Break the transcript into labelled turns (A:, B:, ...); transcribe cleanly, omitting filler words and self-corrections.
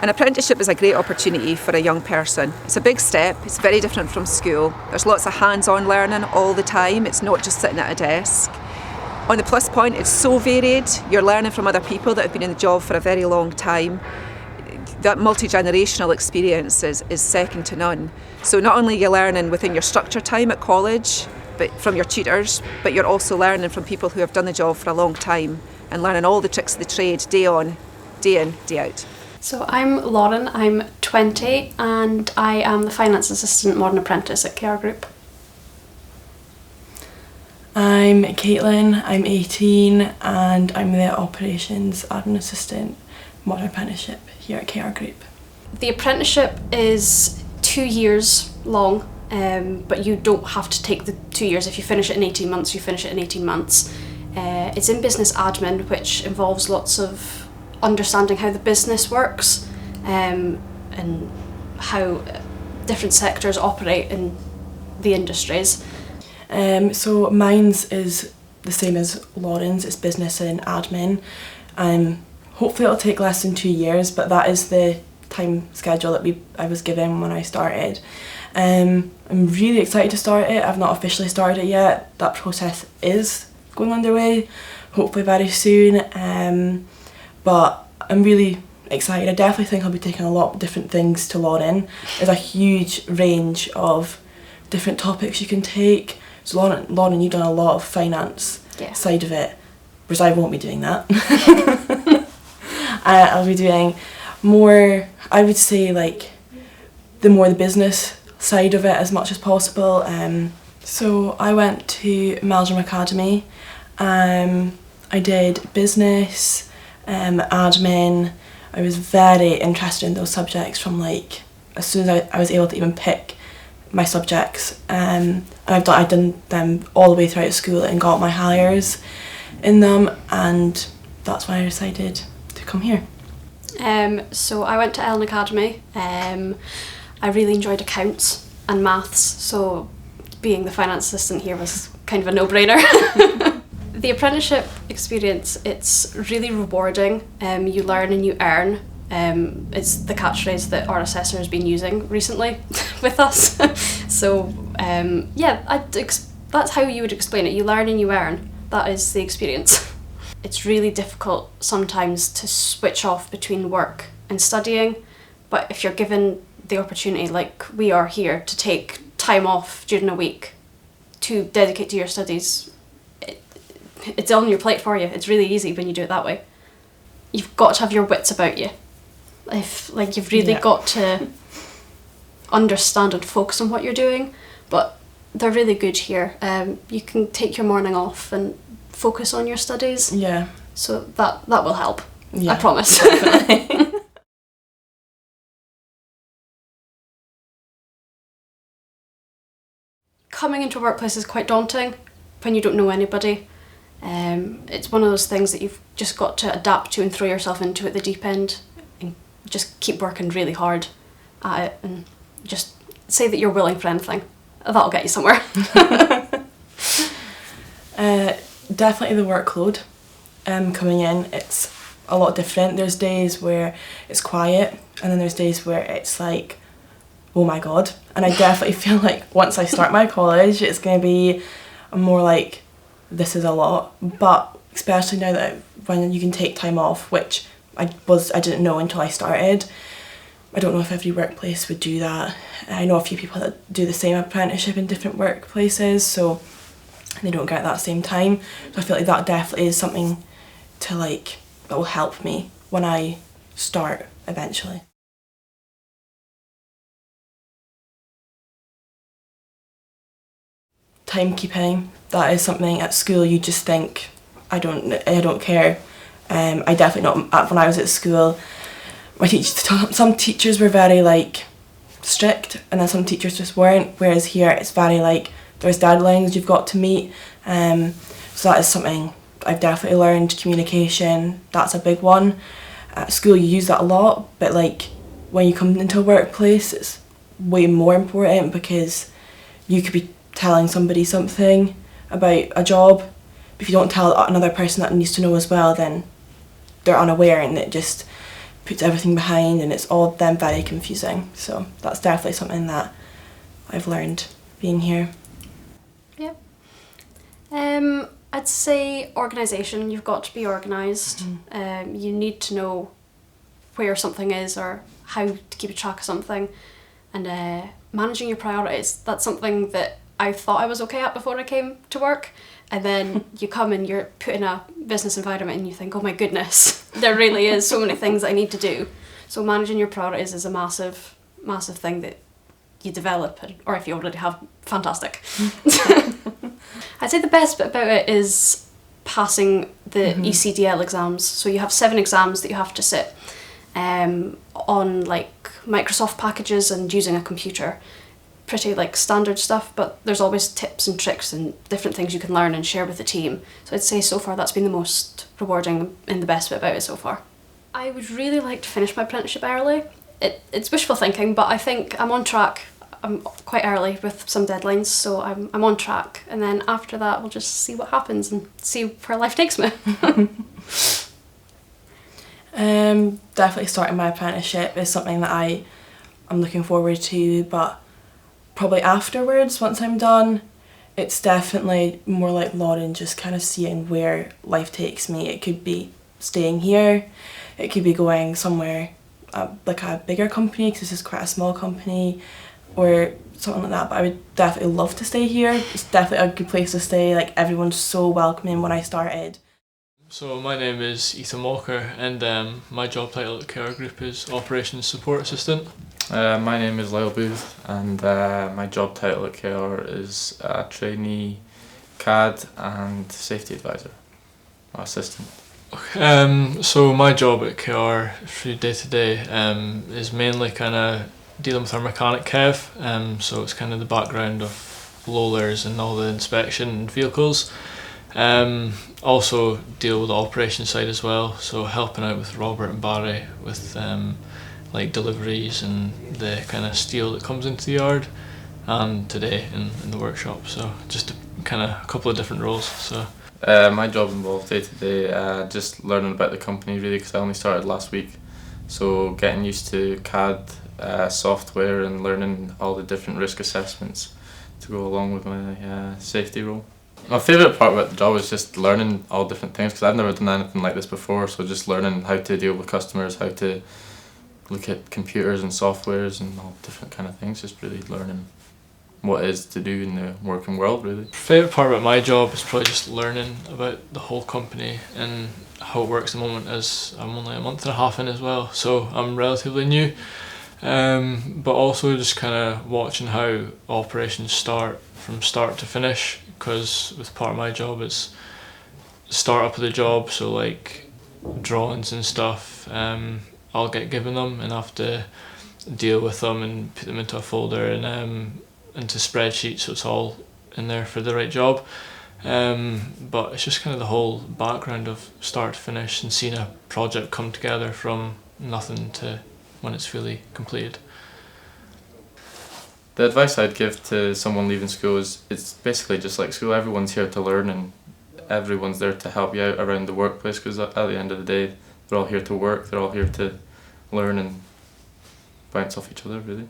A: An apprenticeship is a great opportunity for a young person. It's a big step, it's very different from school. There's lots of hands-on learning all the time, it's not just sitting at a desk. On the plus point, it's so varied. You're learning from other people that have been in the job for a very long time. That multi-generational experience is second to none. So not only are you learning within your structured time at college, but from your tutors, but you're also learning from people who have done the job for a long time and learning all the tricks of the trade day on, day in, day out.
B: So I'm Lauren, I'm 20 and I am the Finance Assistant Modern Apprentice at KR Group.
C: I'm Caitlin, I'm 18 and I'm the Operations Admin Assistant Modern Apprenticeship here at KR Group.
B: The apprenticeship is 2 years long, but you don't have to take the 2 years. If you finish it in 18 months, you finish it in 18 months. It's in business admin, which involves lots of understanding how the business works and how different sectors operate in the industries.
C: So mine's is the same as Lauren's, it's business and admin. Hopefully it'll take less than 2 years, but that is the time schedule that I was given when I started. I'm really excited to start it. I've not officially started it yet. That process is going underway, hopefully very soon. But I'm really excited. I definitely think I'll be taking a lot of different things to Lauren. There's a huge range of different topics you can take. So Lauren, you've done a lot of finance side of it, whereas I won't be doing that. I'll be doing more, I would say, like the business side of it as much as possible. So I went to Meldrum Academy. I did business, admin. I was very interested in those subjects from as soon as I was able to even pick my subjects, and I've done them all the way throughout school and got my hires in them, and that's why I decided to come here.
B: So I went to Ellen Academy. I really enjoyed accounts and maths, so being the finance assistant here was kind of a no-brainer. The apprenticeship experience, it's really rewarding. You learn and you earn. It's the catchphrase that our assessor has been using recently with us. So that's how you would explain it. You learn and you earn. That is the experience. It's really difficult sometimes to switch off between work and studying, but if you're given the opportunity, like we are here, to take time off during a week to dedicate to your studies, it's on your plate for you. It's really easy when you do it that way. You've got to have your wits about you. You've really got to understand and focus on what you're doing, but they're really good here. You can take your morning off and focus on your studies. Yeah. So that will help. Yeah, I promise. Definitely. Coming into a workplace is quite daunting when you don't know anybody. It's one of those things that you've just got to adapt to and throw yourself into at the deep end and just keep working really hard at it and just say that you're willing for anything. That'll get you somewhere.
C: Definitely the workload coming in, it's a lot different. There's days where it's quiet and then there's days where it's like, oh my god. And I definitely feel like once I start my college it's going to be more like, this is a lot. But especially now that when you can take time off, which I didn't know until I started. I don't know if every workplace would do that. I know a few people that do the same apprenticeship in different workplaces, so they don't get that same time. So I feel like that definitely is something to that will help me when I start eventually. Timekeeping, that is something at school you just think, I don't care. I definitely not, when I was at school, some teachers were very strict and then some teachers just weren't, whereas here it's very there's deadlines you've got to meet. So that is something I've definitely learned. Communication, that's a big one. At school you use that a lot, but when you come into a workplace it's way more important, because you could be telling somebody something about a job, but if you don't tell another person that needs to know as well, then they're unaware and it just puts everything behind, and it's all then very confusing. So that's definitely something that I've learned being here.
B: Yeah. I'd say organisation. You've got to be organised. You need to know where something is or how to keep a track of something, and managing your priorities. That's something that I thought I was okay at before I came to work, and then you come and you're put in a business environment and you think, oh my goodness, there really is so many things I need to do. So managing your priorities is a massive thing that you develop, or if you already have, fantastic. I'd say the best bit about it is passing the ECDL exams. So you have 7 exams that you have to sit on like Microsoft packages and using a computer. Pretty like standard stuff, but there's always tips and tricks and different things you can learn and share with the team. So I'd say so far that's been the most rewarding and the best bit about it so far. I would really like to finish my apprenticeship early. It's wishful thinking, but I think I'm on track. I'm quite early with some deadlines, so I'm on track, and then after that we'll just see what happens and see where life takes me.
C: Definitely starting my apprenticeship is something that I'm looking forward to, but probably afterwards, once I'm done, it's definitely more like Lauren, just kind of seeing where life takes me. It could be staying here, it could be going somewhere like a bigger company, because this is quite a small company, or something like that, but I would definitely love to stay here. It's definitely a good place to stay, like everyone's so welcoming when I started.
D: So my name is Ethan Walker, and my job title at KR Group is Operations Support Assistant.
E: My name is Lyall Booth, and my job title at KR is Trainee CAD and Safety Advisor, Assistant.
D: So my job at KR through day to day is mainly kind of dealing with our mechanic Kev, so it's kind of the background of loaders and all the inspection vehicles. Also deal with the operation side as well, so helping out with Robert and Barry with like deliveries and the kind of steel that comes into the yard, and today in the workshop. So just a couple of different roles. So
E: my job involves day to day just learning about the company really, because I only started last week, so getting used to CAD software and learning all the different risk assessments to go along with my safety role. My favourite part about the job is just learning all different things, because I've never done anything like this before, so just learning how to deal with customers, how to look at computers and softwares and all different kind of things, just really learning what is to do in the working world really.
D: Favourite part about my job is probably just learning about the whole company and how it works at the moment, as I'm only a month and a half in as well, so I'm relatively new. But also just kind of watching how operations start from start to finish, because with part of my job it's the start up of the job, so like drawings and stuff, I'll get given them and have to deal with them and put them into a folder and into spreadsheets, so it's all in there for the right job. But it's just kind of the whole background of start to finish and seeing a project come together from nothing to when it's fully completed.
E: The advice I'd give to someone leaving school is it's basically just like school. Everyone's here to learn and everyone's there to help you out around the workplace, because at the end of the day they're all here to work, they're all here to learn and bounce off each other really.